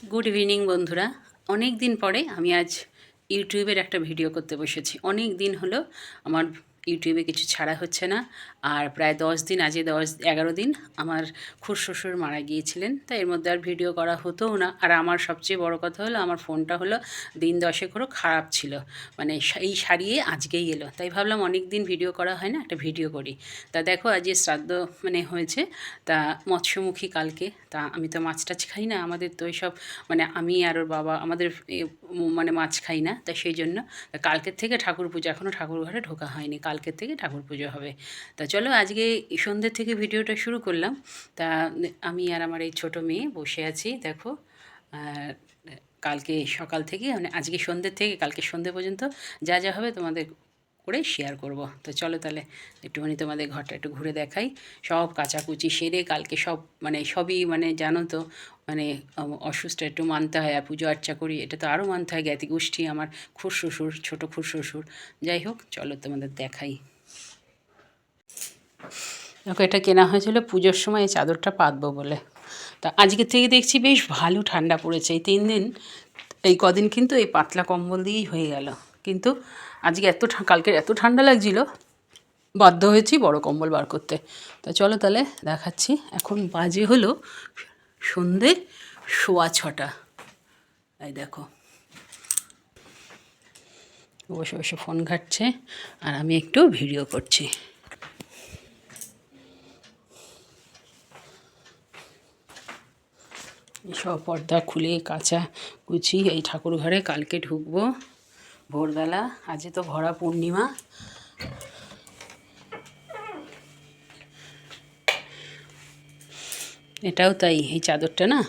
Good evening বন্ধুরা। অনেক দিন পরে আমি আজ ইউটিউবের একটা ভিডিও করতে বসেছি। অনেক দিন হলো আমার ইউটিউবে কিছু ছাড়া হচ্ছে না। আর প্রায় 10 দিন, আজকে 11 দিন আমার খুড়শ্বশুর মারা গিয়েছিলেন, তাই এর মধ্যে আর ভিডিও করা হতোও না। আর আমার সবচেয়ে বড় কথা হলো আমার ফোনটা হলো দিন 10 খারাপ ছিল, মানে এই সারিয়ে আজকেই এলো, তাই ভাবলাম অনেক দিন ভিডিও করা হয় না, একটা ভিডিও করি। তা দেখো আজকে শ্রাদ্ধ হয়েছে, তা মৎস্যমুখী কালকে। তা আমি তো মাছ টাছ খাই না, আমাদের তো এইসব মানে আমি আর ওর বাবা আমাদের মানে মাছ খাই না, তা সেই জন্য কালকের থেকে ঠাকুর পুজো, এখনও ঠাকুর ঘরে ঢোকা হয়নি, কালকের থেকে ঠাকুর পুজো হবে। তা চলো আজকে সন্ধ্যে থেকে ভিডিওটা শুরু করলাম। তা আমি আর আমার এই ছোটো মেয়ে বসে আছি, দেখো। আর কালকে সকাল থেকে মানে আজকে সন্ধ্যে থেকে কালকে সন্ধ্যে পর্যন্ত যা যা হবে তোমাদের করে শেয়ার করব। তো চলো তাহলে একটুখানি তোমাদের ঘরটা একটু ঘুরে দেখাই। সব কাচাকুচি সেরে কালকে সব মানে সবই মানে জানো তো, মানে অসুস্থ একটু মানতে হয়, আর পুজো আর্চা করি এটা তো আরও মানতে হয়, জ্ঞাতি গোষ্ঠী আমার খুড়শ্বশুর, ছোটো খুড়শ্বশুর। যাই হোক চলো তোমাদের দেখাই। দেখো এটা কেনা হয়েছিল পুজোর সময় এই চাদরটা পাতবো বলে। তা আজকের থেকে দেখছি বেশ ভালো ঠান্ডা পড়েছে, এই 3 দিন এই কদিন কিন্তু এই পাতলা কম্বল দিয়েই হয়ে গেল। কিন্তু আজকে কালকে এত ঠান্ডা লাগছিল, বাধ্য হয়েছি বড় কম্বল বার করতে। তা চলো তাহলে দেখাচ্ছি। এখন বাজে হলো সন্ধে 6:15। এই দেখো বসে বসে ফোন ঘাঁটছে আর আমি একটু ভিডিও করছি। সব পর্দা খুলে কাচা কুচি এই ঠাকুর ঘরে কালকে ঢুকবো ভোরবেলা। আজ তো ভরা পূর্ণিমা। এটাও তাই, এই চাদরটা না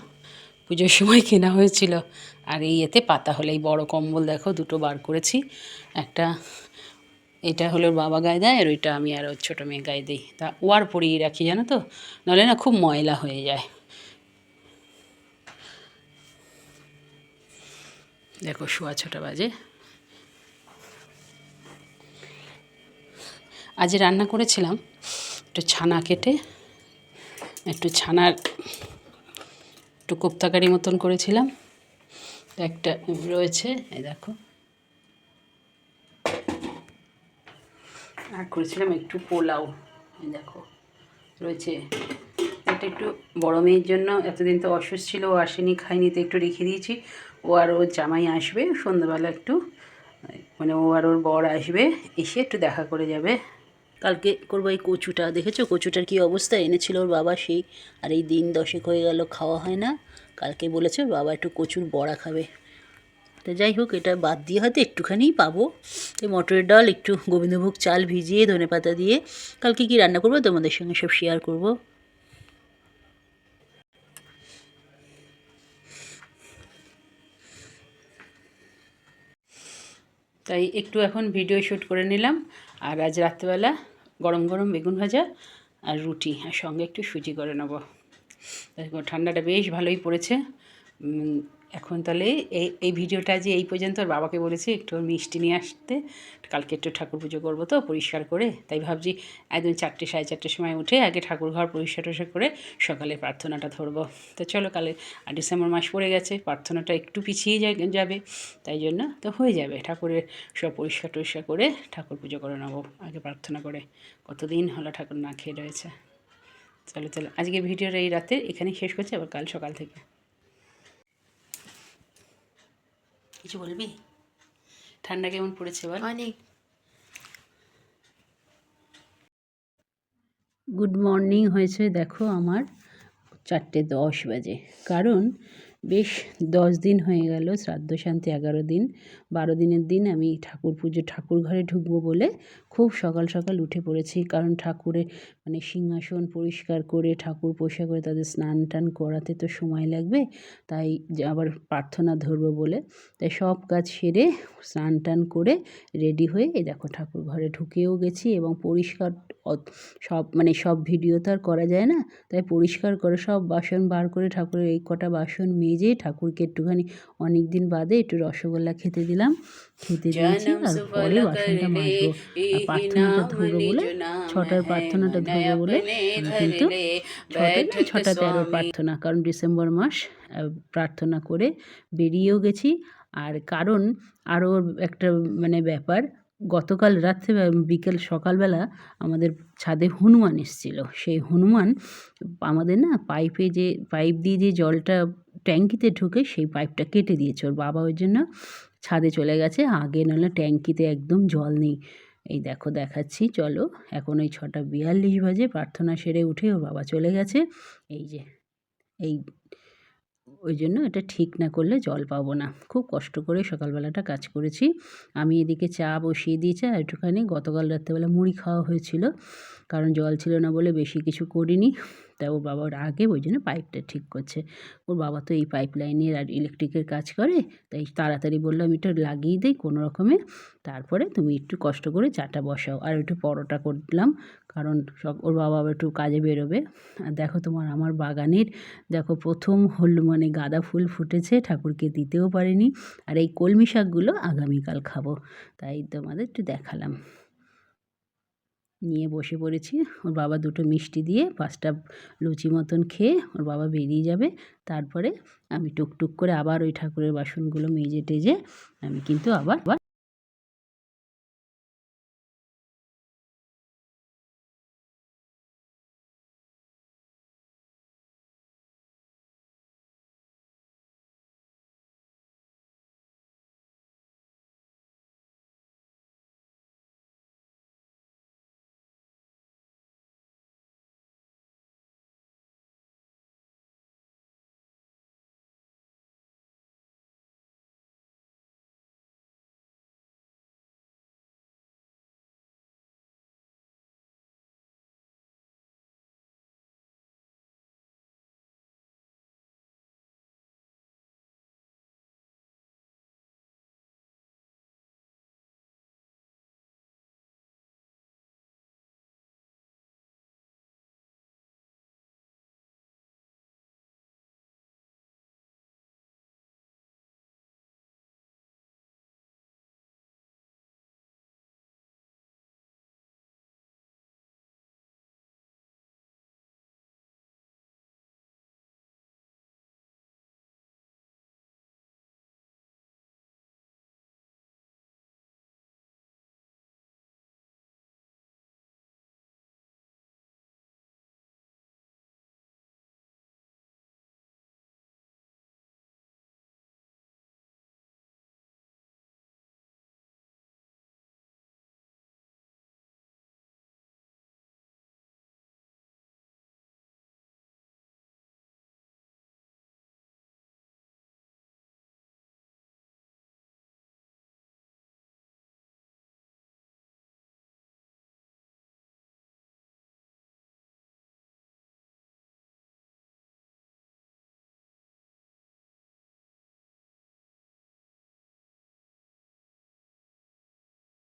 পুজোর সময় কেনা হয়েছিল, আর এই এতে পাতা হলে এই বড় কম্বল দেখো দুটো বার করেছি। একটা এটা হলো বাবা গায়ে দেয়, আর ওইটা আমি আর ওর ছোটো মেয়ে গায়ে দিই। তা ও আর পরিয়ে রাখি জানো তো, নাহলে না খুব ময়লা হয়ে যায়। দেখো 6:15 বাজে। আজ রান্না করেছিলাম একটু ছানা কেটে, একটু ছানার একটু কোপ্তাকারি মতন করেছিলাম। একটা রয়েছে এই দেখো, আর করেছিলাম একটু পোলাও, এই দেখো রয়েছে। এটা একটু বড় মেয়ের জন্য, এতদিন তো অসুস্থ ছিল, ও আসেনি, খাইনি, তো একটু রেখে দিয়েছি। ও আর ওর জামাই আসবে সন্ধ্যাবেলা, একটু মানে ও আর ওর বর আসবে, এসে একটু দেখা করে যাবে। কালকে করবো এই কচুটা, দেখেছো কচুটার কী অবস্থা, এনেছিল ওর বাবা সেই, আর এই দিন 10 হয়ে গেল খাওয়া হয় না। কালকে বলেছে ওর বাবা একটু কচুর বড়া খাবে। তো যাই হোক, এটা বাদ দিয়ে হয়তো একটুখানিই পাবো। তো মটরের ডাল, একটু গোবিন্দভোগ চাল ভিজিয়ে ধনেপাতা দিয়ে কালকে কী রান্না করবো তোমাদের সঙ্গে সব শেয়ার করব। তাই একটু এখন ভিডিও শ্যুট করে নিলাম। আর আজ রাত্রেবেলা গরম গরম বেগুন ভাজা আর রুটি, আর সঙ্গে একটু সুজি করে নেবো। দেখো ঠান্ডাটা বেশ ভালোই পড়েছে। এখন তাহলে এই ভিডিওটা যে এই পর্যন্ত। ওর বাবাকে বলেছি একটু মিষ্টি নিয়ে আসতে, কালকে একটু ঠাকুর পুজো করবো তো পরিষ্কার করে, তাই ভাবছি একদম 4টে 4:30 সময় উঠে আগে ঠাকুর ঘর পরিষ্কার টরিষ্কার করে সকালে প্রার্থনাটা ধরবো। তো চলো, কালে ডিসেম্বর মাস পড়ে গেছে, প্রার্থনাটা একটু পিছিয়ে যাবে, তাই জন্য তো হয়ে যাবে ঠাকুরের সব পরিষ্কার টরিষ্কার করে ঠাকুর পুজো করে নেবো আগে প্রার্থনা করে। কতদিন হলো ঠাকুর না খেয়ে রয়েছে। চলো আজকে ভিডিওটা এই রাতে এখানেই শেষ করছি, আবার কাল সকাল থেকে। কিছু বলবি? ঠান্ডা কেমন পড়েছে বল? অনেক। গুড মর্নিং হয়েছে দেখো আমার 4:10 বাজে। কারণ বেশ 10 দিন হয়ে গেল, শ্রাদ্ধ শান্তি 11 দিন, 12 দিনের দিন আমি ঠাকুর ঘরে ঢুকবো বলে খুব সকাল সকাল উঠে পড়েছি। কারণ ঠাকুরের মানে সিংহাসন পরিষ্কার করে ঠাকুর পোষা করে তাদের স্নান টান করাতে তো সময় লাগবে, তাই আবার প্রার্থনা ধরবো বলে তাই সব কাজ সেরে স্নান টান করে রেডি হয়ে এই দেখো ঠাকুর ঘরে ঢুকেও গেছি, এবং পরিষ্কার সব সব ভিডিও তো আর করা যায় না, তাই পরিষ্কার করে সব বাসন বার করে ঠাকুরের এই কটা বাসন মেজে ঠাকুরকে একটুখানি অনেক দিন বাদে একটু রসগোল্লা খেতে দিলাম, খেতে দিয়েছি। আর পরে বাসনটা মাজবো। আর প্রার্থনাটা ধরবো বলে, 6টার প্রার্থনাটা ধরবো বলে আমি কিন্তু 6টায় না 6:13 প্রার্থনা, কারণ ডিসেম্বর মাস প্রার্থনা করে বেরিয়েও গেছি। আর কারণ আরও একটা ব্যাপার, গতকাল রাত্রে বিকেল সকালবেলা আমাদের ছাদে হনুমান এসেছিল। সেই হনুমান আমাদের না পাইপ দিয়ে যে জলটা ট্যাঙ্কিতে ঢুকে সেই পাইপটা কেটে দিয়েছে। ওর বাবা ওই জন্য ছাদে চলে গেছে, আগে নাহলে ট্যাঙ্কিতে একদম জল নেই। এই দেখো দেখাচ্ছি, চলো। এখন ওই 6:42 বাজে, প্রার্থনা সেরে উঠে ওর বাবা চলে গেছে। এই যে এই ওই জন্য এটা ঠিক না করলে জল পাবো না। খুব কষ্ট করে সকালবেলাটা কাজ করেছি। আমি এদিকে চা বসিয়ে দিয়েছি, আর একটুখানি গতকাল রাত্রেবেলা মুড়ি খাওয়া হয়েছিল, কারণ জল ছিল না বলে বেশি কিছু করিনি। তা ওর বাবার আগে ওই জন্য পাইপটা ঠিক করছে। ওর বাবা তো এই পাইপ লাইনের আর ইলেকট্রিকের কাজ করে, তাই তাড়াতাড়ি বললো আমি একটু লাগিয়ে দিই কোনো রকমে, তারপরে তুমি একটু কষ্ট করে চাটা বসাও। আর একটু পরোটা করলাম, কারণ ওর বাবা আবার একটু কাজে বেরোবে। আর দেখো আমার বাগানের দেখো প্রথম গাঁদা ফুল ফুটেছে, ঠাকুরকে দিতেও পারিনি। আর এই কলমি শাকগুলো আগামীকাল খাবো, তাই তোমাদের একটু দেখালাম। নিয়ে বসে পড়েছি। ওর বাবা 2টো মিষ্টি দিয়ে 5টা লুচি মতন খেয়ে ওর বাবা বেরিয়ে যাবে। তারপরে আমি টুকটুক করে আবার ওই ঠাকুরের বাসনগুলো মেজে টেজে আমি কিন্তু আবার